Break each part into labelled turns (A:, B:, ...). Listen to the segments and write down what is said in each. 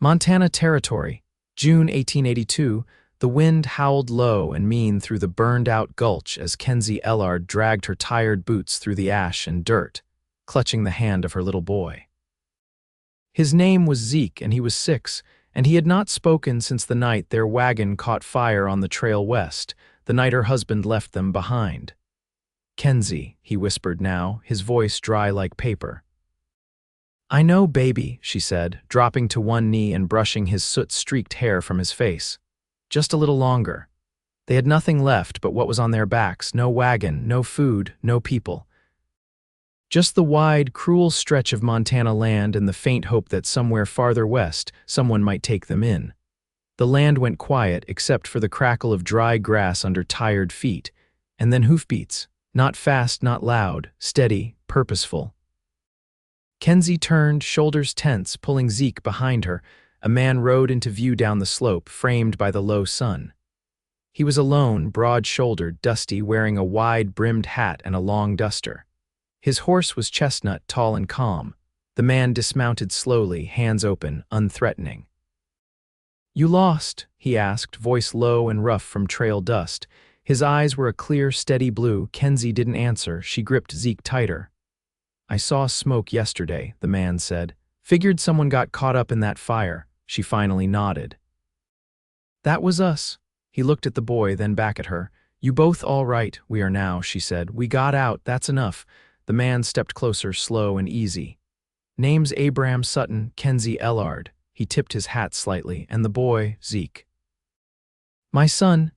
A: Montana Territory, June 1882, the wind howled low and mean through the burned-out gulch as Kenzie Ellard dragged her tired boots through the ash and dirt, clutching the hand of her little boy. His name was Zeke, and he was 6, and he had not spoken since the night their wagon caught fire on the trail west, the night her husband left them behind. "Kenzie," he whispered now, his voice dry like paper. "I know, baby," she said, dropping to one knee and brushing his soot-streaked hair from his face. "Just a little longer." They had nothing left but what was on their backs, no wagon, no food, no people. Just the wide, cruel stretch of Montana land and the faint hope that somewhere farther west someone might take them in. The land went quiet except for the crackle of dry grass under tired feet, and then hoofbeats, not fast, not loud, steady, purposeful. Kenzie turned, shoulders tense, pulling Zeke behind her. A man rode into view down the slope, framed by the low sun. He was alone, broad-shouldered, dusty, wearing a wide-brimmed hat and a long duster. His horse was chestnut, tall and calm. The man dismounted slowly, hands open, unthreatening. "You lost?" he asked, voice low and rough from trail dust. His eyes were a clear, steady blue. Kenzie didn't answer. She gripped Zeke tighter. "I saw smoke yesterday," the man said. "Figured someone got caught up in that fire." She finally nodded. "That was us." He looked at the boy, then back at her. "You both all right?" "We are now," she said. "We got out, that's enough." The man stepped closer, slow and easy. "Name's Abram Sutton, Kenzie Ellard." He tipped his hat slightly. "And the boy, Zeke." "My son."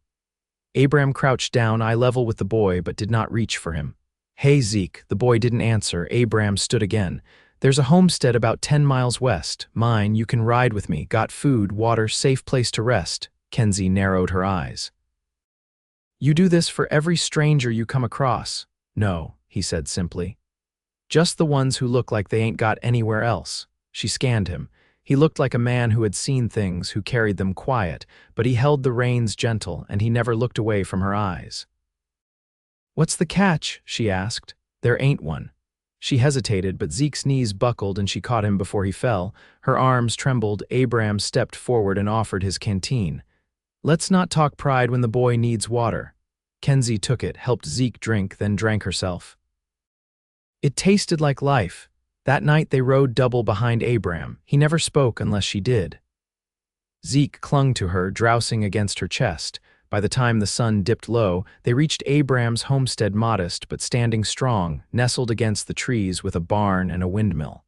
A: Abram crouched down, eye level with the boy, but did not reach for him. "Hey, Zeke." The boy didn't answer. Abram stood again. "There's a homestead about 10 miles west. Mine, you can ride with me. Got food, water, safe place to rest." Kenzie narrowed her eyes. "You do this for every stranger you come across." "No," he said simply. "Just the ones who look like they ain't got anywhere else." She scanned him. He looked like a man who had seen things, who carried them quiet, but he held the reins gentle, and he never looked away from her eyes. "What's the catch?" she asked. "There ain't one." She hesitated, but Zeke's knees buckled and she caught him before he fell. Her arms trembled. Abram stepped forward and offered his canteen. "Let's not talk pride when the boy needs water." Kenzie took it, helped Zeke drink, then drank herself. It tasted like life. That night they rode double behind Abram. He never spoke unless she did. Zeke clung to her, drowsing against her chest. By the time the sun dipped low, they reached Abram's homestead, modest but standing strong, nestled against the trees with a barn and a windmill.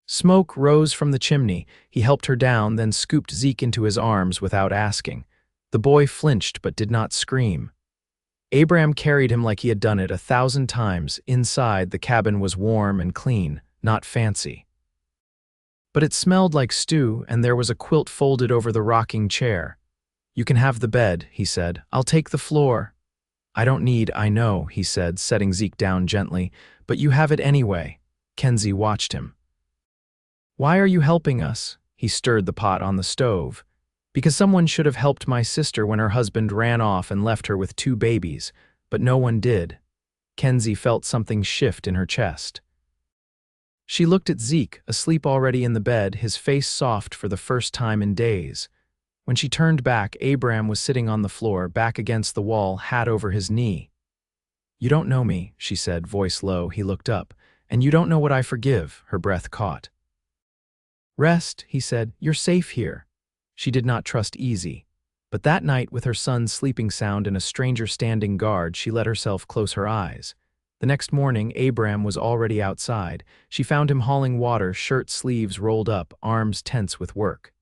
A: Smoke rose from the chimney. He helped her down, then scooped Zeke into his arms without asking. The boy flinched but did not scream. Abram carried him like he had done it 1,000 times. Inside, the cabin was warm and clean, not fancy. But it smelled like stew, and there was a quilt folded over the rocking chair. "You can have the bed," he said. "I'll take the floor." "I don't need, I know," he said, setting Zeke down gently. "But you have it anyway." Kenzie watched him. "Why are you helping us?" He stirred the pot on the stove. "Because someone should have helped my sister when her husband ran off and left her with 2 babies, but no one did." Kenzie felt something shift in her chest. She looked at Zeke, asleep already in the bed, his face soft for the first time in days. When she turned back, Abram was sitting on the floor, back against the wall, hat over his knee. "You don't know me," she said, voice low. He looked up. "And you don't know what I forgive." Her breath caught. "Rest," he said. "You're safe here." She did not trust easy. But that night, with her son's sleeping sound and a stranger standing guard, she let herself close her eyes. The next morning, Abram was already outside. She found him hauling water, shirt sleeves rolled up, arms tense with work.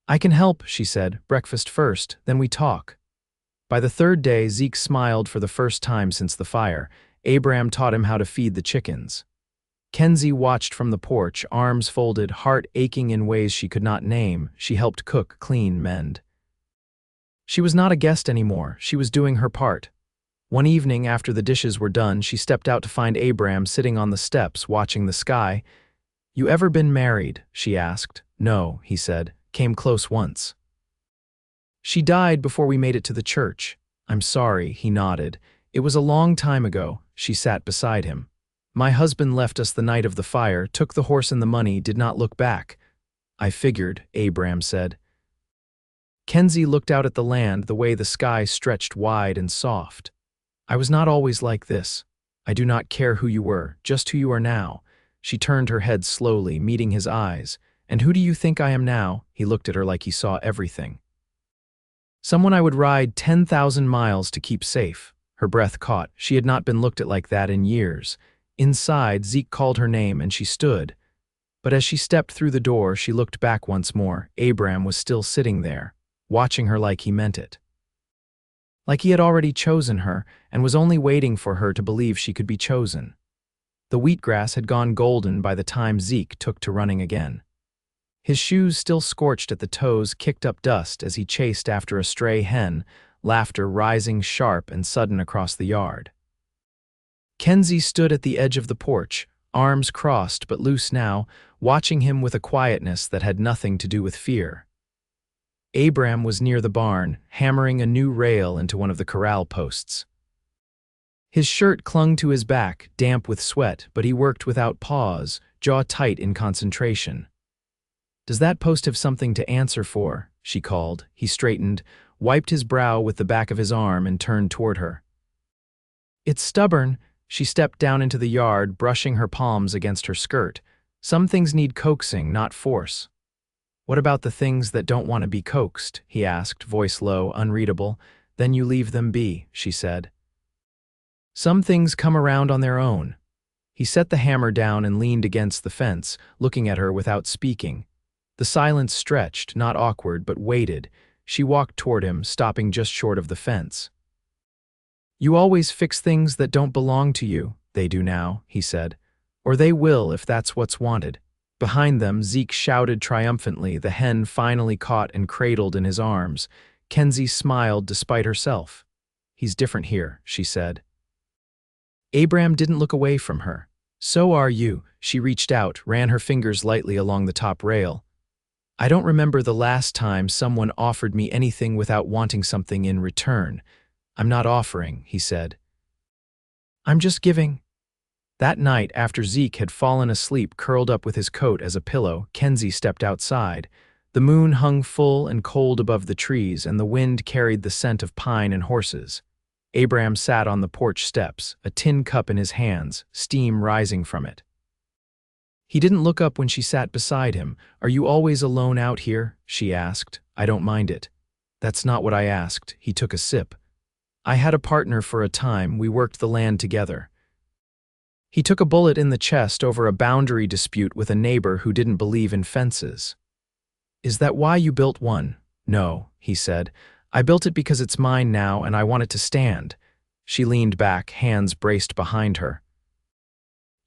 A: "I can help," she said. "Breakfast first, then we talk." By the 3rd day, Zeke smiled for the first time since the fire. Abram taught him how to feed the chickens. Kenzie watched from the porch, arms folded, heart aching in ways she could not name. She helped cook, clean, mend. She was not a guest anymore. She was doing her part. One evening, after the dishes were done, she stepped out to find Abram sitting on the steps, watching the sky. "You ever been married?" she asked. "No," he said. "Came close once." "She died before we made it to the church." "I'm sorry," he nodded. "It was a long time ago." She sat beside him. "My husband left us the night of the fire, took the horse and the money, did not look back. I figured, Abram said. Kenzie looked out at the land the way the sky stretched wide and soft. I was not always like this. I do not care who you were, just who you are now. She turned her head slowly, meeting his eyes. And who do you think I am now? He looked at her like he saw everything. Someone I would ride 10,000 miles to keep safe. Her breath caught. She had not been looked at like that in years. Inside, Zeke called her name and she stood. But as she stepped through the door, she looked back once more. Abram was still sitting there, watching her like he meant it. Like he had already chosen her and was only waiting for her to believe she could be chosen. The wheatgrass had gone golden by the time Zeke took to running again. His shoes, still scorched at the toes, kicked up dust as he chased after a stray hen, laughter rising sharp and sudden across the yard. Kenzie stood at the edge of the porch, arms crossed but loose now, watching him with a quietness that had nothing to do with fear. Abram was near the barn, hammering a new rail into one of the corral posts. His shirt clung to his back, damp with sweat, but he worked without pause, jaw tight in concentration. "Does that post have something to answer for?" she called. He straightened, wiped his brow with the back of his arm, and turned toward her. "It's stubborn." She stepped down into the yard, brushing her palms against her skirt. "Some things need coaxing, not force." "What about the things that don't want to be coaxed?" he asked, voice low, unreadable. "Then you leave them be," she said. "Some things come around on their own." He set the hammer down and leaned against the fence, looking at her without speaking. The silence stretched, not awkward, but waited. She walked toward him, stopping just short of the fence. "You always fix things that don't belong to you." "They do now," he said. "Or they will if that's what's wanted." Behind them, Zeke shouted triumphantly, the hen finally caught and cradled in his arms. Kenzie smiled despite herself. "He's different here," she said. Abram didn't look away from her. "So are you." She reached out, ran her fingers lightly along the top rail. "I don't remember the last time someone offered me anything without wanting something in return." "I'm not offering," he said. "I'm just giving." That night, after Zeke had fallen asleep curled up with his coat as a pillow, Kenzie stepped outside. The moon hung full and cold above the trees, and the wind carried the scent of pine and horses. Abram sat on the porch steps, a tin cup in his hands, steam rising from it. He didn't look up when she sat beside him. "Are you always alone out here?" she asked. "I don't mind it." "That's not what I asked." He took a sip. "I had a partner for a time. We worked the land together." He took a bullet in the chest over a boundary dispute with a neighbor who didn't believe in fences. "Is that why you built one?" "No," he said. "I built it because it's mine now and I want it to stand." She leaned back, hands braced behind her.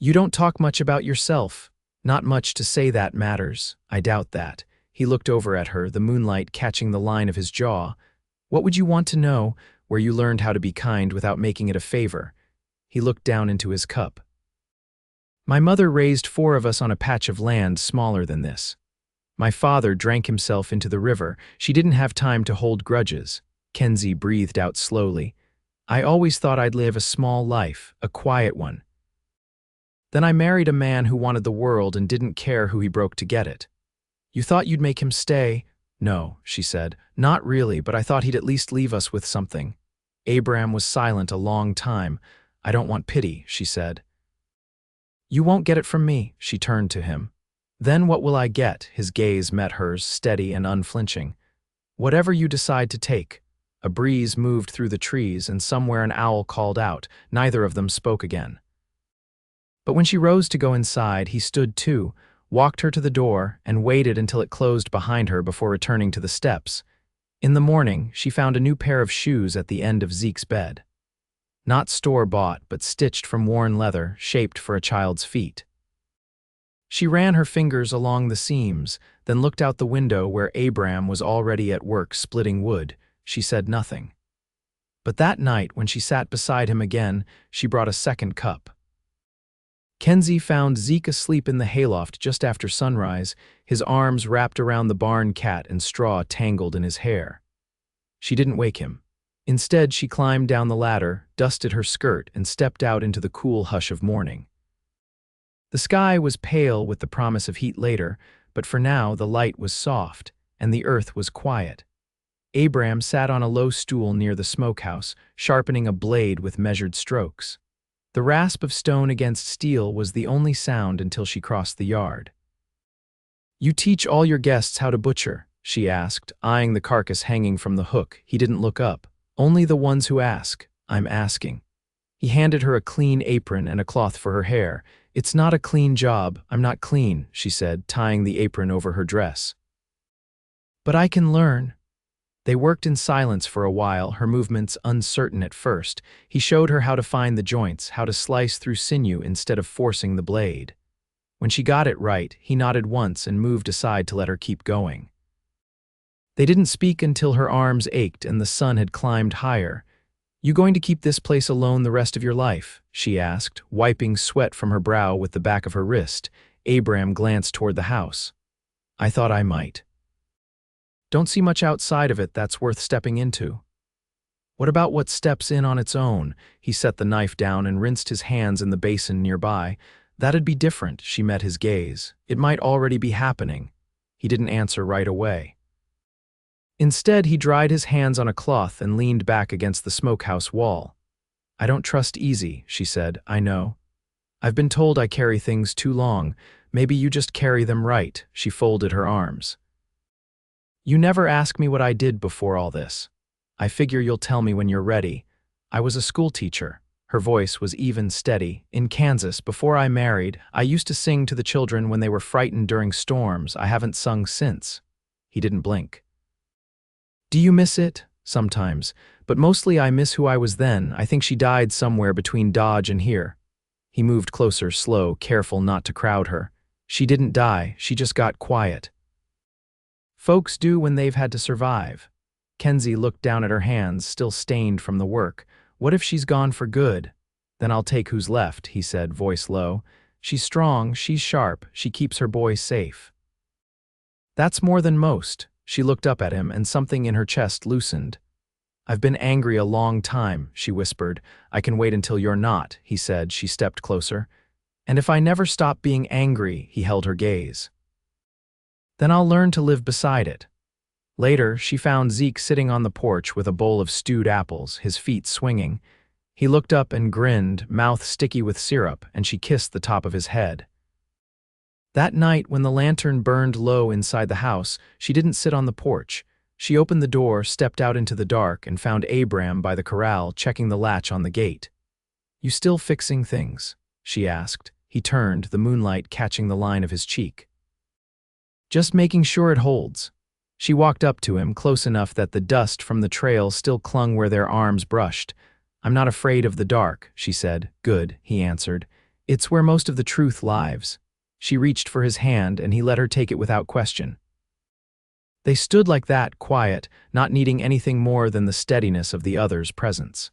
A: "You don't talk much about yourself." "Not much to say that matters." "I doubt that." He looked over at her, the moonlight catching the line of his jaw. "What would you want to know? Where you learned how to be kind without making it a favor." He looked down into his cup. "My mother raised 4 of us on a patch of land smaller than this. My father drank himself into the river. She didn't have time to hold grudges." Kenzie breathed out slowly. "I always thought I'd live a small life, a quiet one. Then I married a man who wanted the world and didn't care who he broke to get it." "You thought you'd make him stay?" "No," she said. "Not really, but I thought he'd at least leave us with something." Abram was silent a long time. "I don't want pity," she said. "You won't get it from me." She turned to him. "Then what will I get?" His gaze met hers, steady and unflinching. "Whatever you decide to take." A breeze moved through the trees, and somewhere an owl called out. Neither of them spoke again. But when she rose to go inside, he stood too, walked her to the door, and waited until it closed behind her before returning to the steps. In the morning, she found a new pair of shoes at the end of Zeke's bed. Not store-bought, but stitched from worn leather, shaped for a child's feet. She ran her fingers along the seams, then looked out the window where Abram was already at work splitting wood. She said nothing. But that night, when she sat beside him again, she brought a second cup. Kenzie found Zeke asleep in the hayloft just after sunrise, his arms wrapped around the barn cat and straw tangled in his hair. She didn't wake him. Instead, she climbed down the ladder, dusted her skirt, and stepped out into the cool hush of morning. The sky was pale with the promise of heat later, but for now the light was soft, and the earth was quiet. Abram sat on a low stool near the smokehouse, sharpening a blade with measured strokes. The rasp of stone against steel was the only sound until she crossed the yard. "You teach all your guests how to butcher?" she asked, eyeing the carcass hanging from the hook. He didn't look up. "Only the ones who ask. I'm asking." He handed her a clean apron and a cloth for her hair. "It's not a clean job. I'm not clean," she said, tying the apron over her dress. "But I can learn." They worked in silence for a while, her movements uncertain at first. He showed her how to find the joints, how to slice through sinew instead of forcing the blade. When she got it right, he nodded once and moved aside to let her keep going. They didn't speak until her arms ached and the sun had climbed higher. "You going to keep this place alone the rest of your life?" she asked, wiping sweat from her brow with the back of her wrist. Abram glanced toward the house. "I thought I might. Don't see much outside of it that's worth stepping into." "What about what steps in on its own?" He set the knife down and rinsed his hands in the basin nearby. "That'd be different," she met his gaze. "It might already be happening." He didn't answer right away. Instead, he dried his hands on a cloth and leaned back against the smokehouse wall. "I don't trust easy," she said. "I know. I've been told I carry things too long. Maybe you just carry them right." She folded her arms. "You never ask me what I did before all this. I figure you'll tell me when you're ready. I was a school teacher." Her voice was even steady. "In Kansas, before I married, I used to sing to the children when they were frightened during storms. I haven't sung since." He didn't blink. "Do you miss it?" "Sometimes. But mostly I miss who I was then. I think she died somewhere between Dodge and here." He moved closer, slow, careful not to crowd her. "She didn't die. She just got quiet. Folks do when they've had to survive." Kenzie looked down at her hands, still stained from the work. "What if she's gone for good?" "Then I'll take who's left," he said, voice low. "She's strong, she's sharp, she keeps her boy safe." "That's more than most." She looked up at him, and something in her chest loosened. "I've been angry a long time," she whispered. "I can wait until you're not," he said. She stepped closer. "And if I never stop being angry," he held her gaze, "then I'll learn to live beside it." Later, she found Zeke sitting on the porch with a bowl of stewed apples, his feet swinging. He looked up and grinned, mouth sticky with syrup, and she kissed the top of his head. That night, when the lantern burned low inside the house, she didn't sit on the porch. She opened the door, stepped out into the dark, and found Abram by the corral, checking the latch on the gate. "You still fixing things?" she asked. He turned, the moonlight catching the line of his cheek. "Just making sure it holds." She walked up to him, close enough that the dust from the trail still clung where their arms brushed. "I'm not afraid of the dark," she said. "Good," he answered. "It's where most of the truth lives." She reached for his hand, and he let her take it without question. They stood like that, quiet, not needing anything more than the steadiness of the other's presence.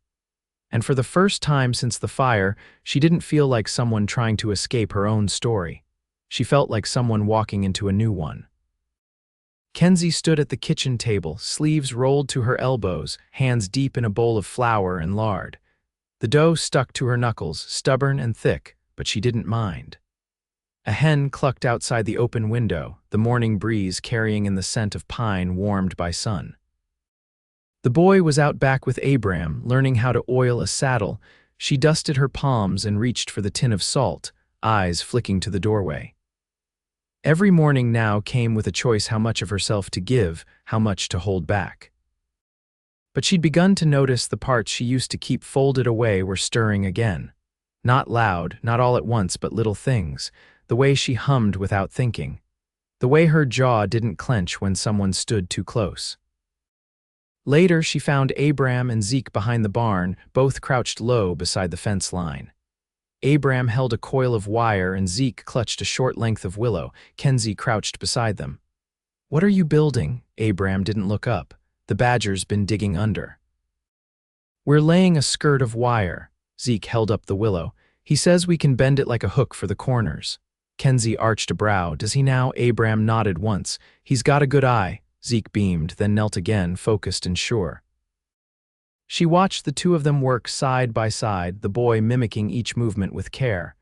A: And for the first time since the fire, she didn't feel like someone trying to escape her own story. She felt like someone walking into a new one. Kenzie stood at the kitchen table, sleeves rolled to her elbows, hands deep in a bowl of flour and lard. The dough stuck to her knuckles, stubborn and thick, but she didn't mind. A hen clucked outside the open window, the morning breeze carrying in the scent of pine warmed by sun. The boy was out back with Abram, learning how to oil a saddle. She dusted her palms and reached for the tin of salt, eyes flicking to the doorway. Every morning now came with a choice how much of herself to give, how much to hold back. But she'd begun to notice the parts she used to keep folded away were stirring again. Not loud, not all at once, but little things. The way she hummed without thinking. The way her jaw didn't clench when someone stood too close. Later, she found Abram and Zeke behind the barn, both crouched low beside the fence line. Abram held a coil of wire and Zeke clutched a short length of willow. Kenzie crouched beside them. "What are you building?" Abram didn't look up. The badger's been digging under. "We're laying a skirt of wire." Zeke held up the willow. "He says we can bend it like a hook for the corners." Kenzie arched a brow. "Does he now?" Abram nodded once. "He's got a good eye." Zeke beamed, then knelt again, focused and sure. She watched the two of them work side by side, the boy mimicking each movement with care.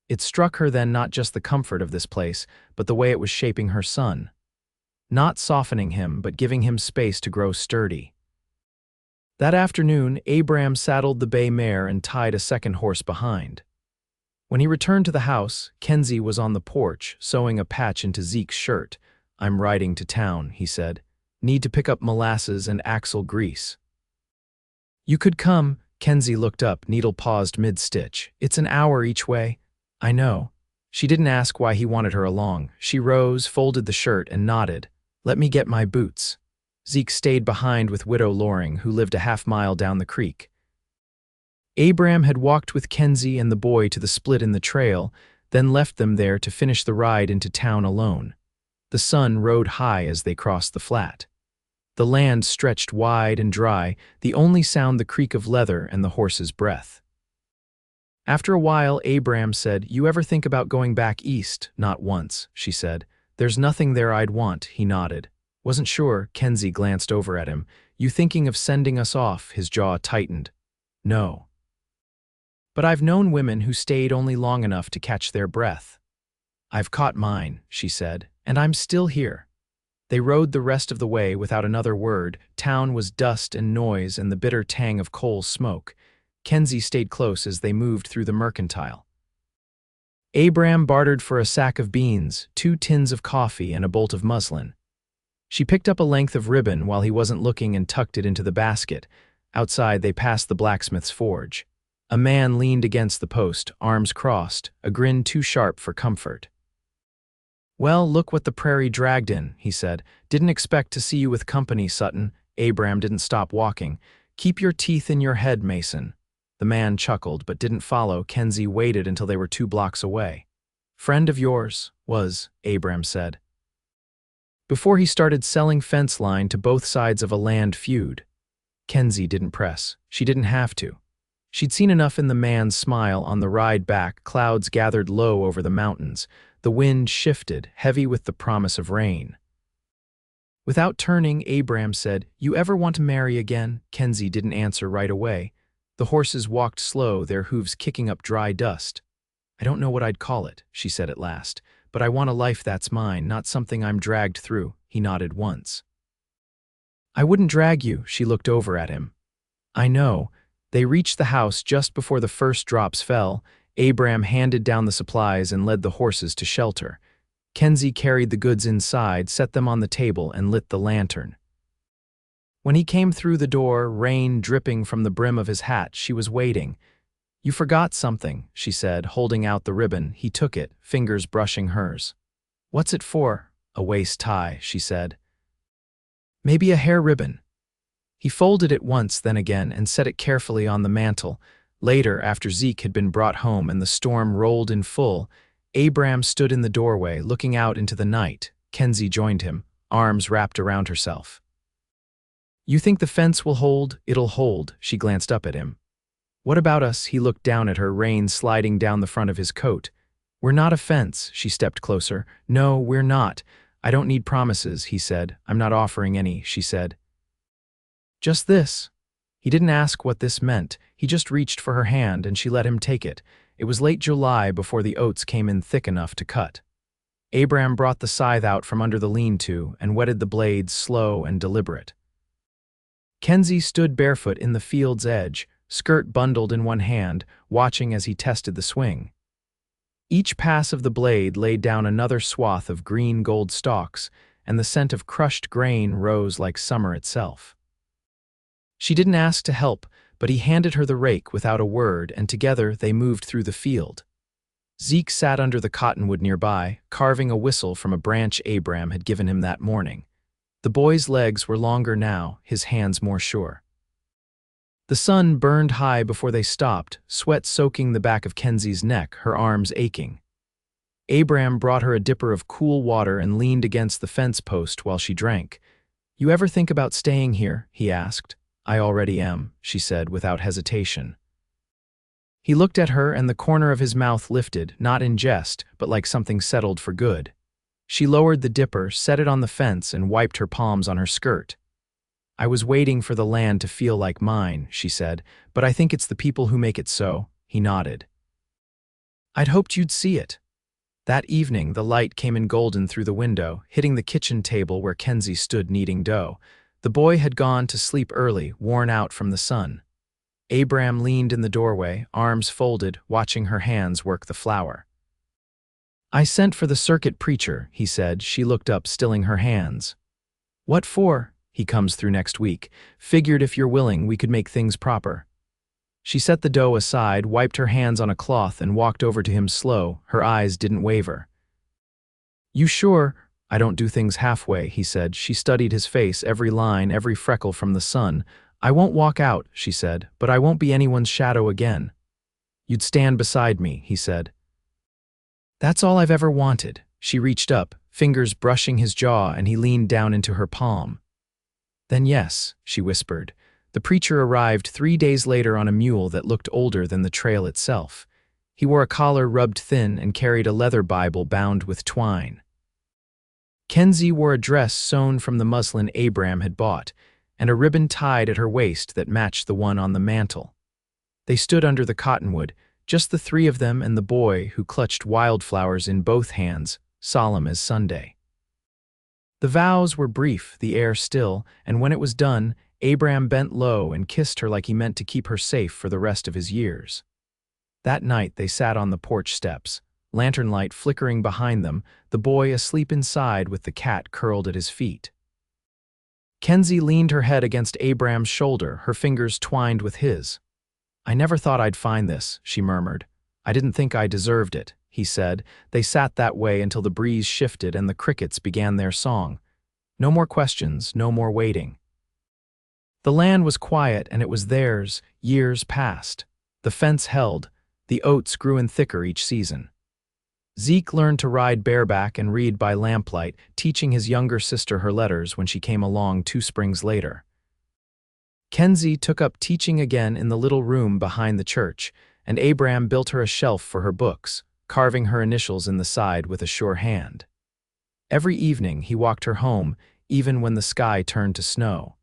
A: It struck her then not just the comfort of this place, but the way it was shaping her son. Not softening him, but giving him space to grow sturdy. That afternoon, Abram saddled the bay mare and tied a second horse behind. When he returned to the house, Kenzie was on the porch, sewing a patch into Zeke's shirt. "I'm riding to town," he said. "Need to pick up molasses and axle grease." "You could come." Kenzie looked up, needle paused mid-stitch. "It's an hour each way." "I know." She didn't ask why he wanted her along. She rose, folded the shirt, and nodded. "Let me get my boots." Zeke stayed behind with Widow Loring, who lived a half-mile down the creek. Abram had walked with Kenzie and the boy to the split in the trail, then left them there to finish the ride into town alone. The sun rode high as they crossed the flat. The land stretched wide and dry, the only sound the creak of leather and the horse's breath. After a while, Abram said, "You ever think about going back east?" "Not once," she said. "There's nothing there I'd want," he nodded. "Wasn't sure." Kenzie glanced over at him. "You thinking of sending us off?" His jaw tightened. "No. But I've known women who stayed only long enough to catch their breath." "I've caught mine," she said, "and I'm still here." They rode the rest of the way without another word. Town was dust and noise and the bitter tang of coal smoke. Kenzie stayed close as they moved through the mercantile. Abram bartered for a sack of beans, 2 tins of coffee, and a bolt of muslin. She picked up a length of ribbon while he wasn't looking and tucked it into the basket. Outside, they passed the blacksmith's forge. A man leaned against the post, arms crossed, a grin too sharp for comfort. "Well, look what the prairie dragged in," he said. "Didn't expect to see you with company, Sutton." Abram didn't stop walking. "Keep your teeth in your head, Mason." The man chuckled, but didn't follow. Kenzie waited until they were 2 blocks away. "Friend of yours, was," Abram said. Before he started selling fence line to both sides of a land feud. Kenzie didn't press. She didn't have to. She'd seen enough in the man's smile on the ride back. Clouds gathered low over the mountains. The wind shifted, heavy with the promise of rain. Without turning, Abram said, "You ever want to marry again?" Kenzie didn't answer right away. The horses walked slow, their hooves kicking up dry dust. "I don't know what I'd call it," she said at last, "but I want a life that's mine, not something I'm dragged through." He nodded once. "I wouldn't drag you." She looked over at him. "I know." They reached the house just before the first drops fell. Abram handed down the supplies and led the horses to shelter. Kenzie carried the goods inside, set them on the table, and lit the lantern. When he came through the door, rain dripping from the brim of his hat, she was waiting. "You forgot something," she said, holding out the ribbon. He took it, fingers brushing hers. "What's it for?" "A waist tie," she said. "Maybe a hair ribbon." He folded it once, then again, and set it carefully on the mantel. Later, after Zeke had been brought home and the storm rolled in full, Abram stood in the doorway, looking out into the night. Kenzie joined him, arms wrapped around herself. "You think the fence will hold?" "It'll hold." She glanced up at him. "What about us?" He looked down at her, rain sliding down the front of his coat. "We're not a fence." She stepped closer. "No, we're not. I don't need promises," he said. "I'm not offering any," she said. "Just this." He didn't ask what this meant. He just reached for her hand, and she let him take it. It was late July before the oats came in thick enough to cut. Abram brought the scythe out from under the lean-to and wetted the blades, slow and deliberate. Kenzie stood barefoot in the field's edge, skirt bundled in one hand, watching as he tested the swing. Each pass of the blade laid down another swath of green gold stalks, and the scent of crushed grain rose like summer itself. She didn't ask to help, but he handed her the rake without a word, and together they moved through the field. Zeke sat under the cottonwood nearby, carving a whistle from a branch Abram had given him that morning. The boy's legs were longer now, his hands more sure. The sun burned high before they stopped, sweat soaking the back of Kenzie's neck, her arms aching. Abram brought her a dipper of cool water and leaned against the fence post while she drank. "You ever think about staying here?" he asked. "I already am," she said without hesitation. He looked at her and the corner of his mouth lifted, not in jest, but like something settled for good. She lowered the dipper, set it on the fence, and wiped her palms on her skirt. "I was waiting for the land to feel like mine," she said, "but I think it's the people who make it so." He nodded. I'd hoped you'd see it." That evening, the light came in golden through the window, hitting the kitchen table where Kenzie stood kneading dough. The boy had gone to sleep early, worn out from the sun. Abram leaned in the doorway, arms folded, watching her hands work the flour. "I sent for the circuit preacher," he said. She looked up, stilling her hands. "What for?" "He comes through next week. Figured if you're willing, we could make things proper." She set the dough aside, wiped her hands on a cloth, and walked over to him slow. Her eyes didn't waver. "You sure?" "I don't do things halfway," he said. She studied his face, every line, every freckle from the sun. "I won't walk out," she said, "but I won't be anyone's shadow again." "You'd stand beside me," he said. "That's all I've ever wanted." She reached up, fingers brushing his jaw, and he leaned down into her palm. "Then yes," she whispered. The preacher arrived 3 days later on a mule that looked older than the trail itself. He wore a collar rubbed thin and carried a leather Bible bound with twine. Kenzie wore a dress sewn from the muslin Abram had bought, and a ribbon tied at her waist that matched the one on the mantel. They stood under the cottonwood, just the three of them and the boy who clutched wildflowers in both hands, solemn as Sunday. The vows were brief, the air still, and when it was done, Abram bent low and kissed her like he meant to keep her safe for the rest of his years. That night they sat on the porch steps, lantern light flickering behind them, the boy asleep inside with the cat curled at his feet. Kenzie leaned her head against Abram's shoulder, her fingers twined with his. "I never thought I'd find this," she murmured. "I didn't think I deserved it," he said. They sat that way until the breeze shifted and the crickets began their song. No more questions, no more waiting. The land was quiet and it was theirs. Years passed. The fence held. The oats grew in thicker each season. Zeke learned to ride bareback and read by lamplight, teaching his younger sister her letters when she came along 2 springs later. Kenzie took up teaching again in the little room behind the church, and Abram built her a shelf for her books, carving her initials in the side with a sure hand. Every evening he walked her home, even when the sky turned to snow.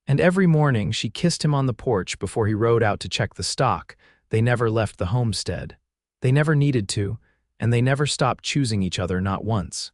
A: And every morning she kissed him on the porch before he rode out to check the stock. They never left the homestead. They never needed to, and they never stopped choosing each other, not once.